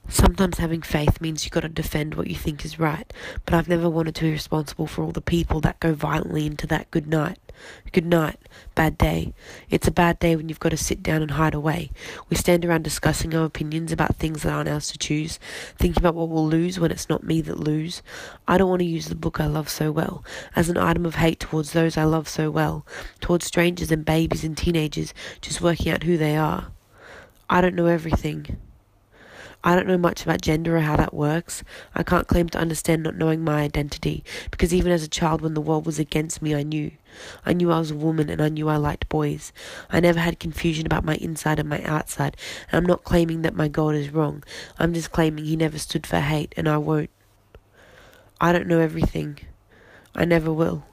Sometimes having faith means you've got to defend what you think is right, but I've never wanted to be responsible for all the people that go violently into that good night. Good night, bad day. It's a bad day when you've got to sit down and hide away. We stand around discussing our opinions about things that aren't ours to choose, thinking about what we'll lose when it's not me that lose. I don't want to use the book I love so well as an item of hate towards those I love so well, towards strangers and babies and teenagers just working out who they are. I don't know everything. I don't know much about gender or how that works. I can't claim to understand not knowing my identity, because even as a child when the world was against me, I knew. I knew I was a woman and I knew I liked boys. I never had confusion about my inside and my outside, and I'm not claiming that my God is wrong. I'm just claiming he never stood for hate, and I won't. I don't know everything. I never will.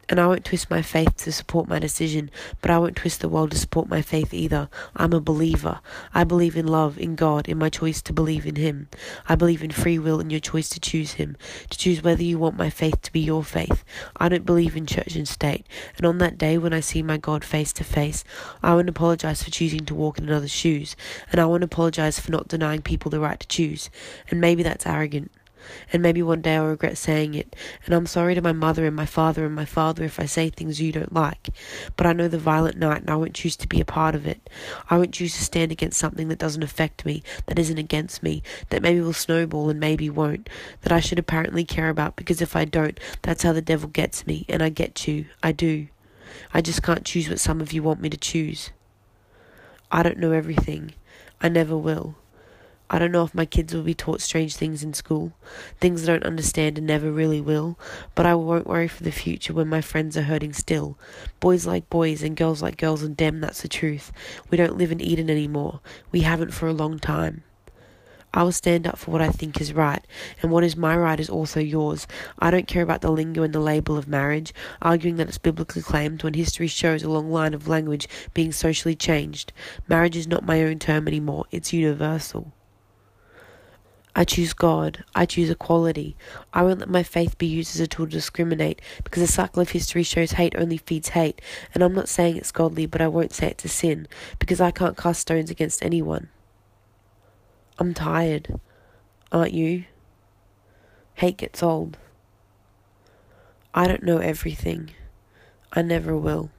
And I won't twist my faith to support my decision, but I won't twist the world to support my faith either. I'm a believer. I believe in love, in God, in my choice to believe in Him. I believe in free will and your choice to choose Him, to choose whether you want my faith to be your faith. I don't believe in church and state, and on that day when I see my God face to face, I won't apologize for choosing to walk in another's shoes, and I won't apologize for not denying people the right to choose, and maybe that's arrogant. And maybe one day I'll regret saying it, and I'm sorry to my mother and my father if I say things you don't like. But I know the violent night and I won't choose to be a part of it. I won't choose to stand against something that doesn't affect me, that isn't against me, that maybe will snowball and maybe won't, that I should apparently care about, because if I don't, that's how the devil gets me, and I get you. I do. I just can't choose what some of you want me to choose. I don't know everything. I never will. I don't know if my kids will be taught strange things in school, things I don't understand and never really will, but I won't worry for the future when my friends are hurting still. Boys like boys and girls like girls, and damn, that's the truth. We don't live in Eden anymore. We haven't for a long time. I will stand up for what I think is right, and what is my right is also yours. I don't care about the lingo and the label of marriage, arguing that it's biblically claimed when history shows a long line of language being socially changed. Marriage is not my own term anymore, it's universal. I choose God. I choose equality. I won't let my faith be used as a tool to discriminate, because the cycle of history shows hate only feeds hate, and I'm not saying it's godly, but I won't say it's a sin, because I can't cast stones against anyone. I'm tired. Aren't you? Hate gets old. I don't know everything. I never will.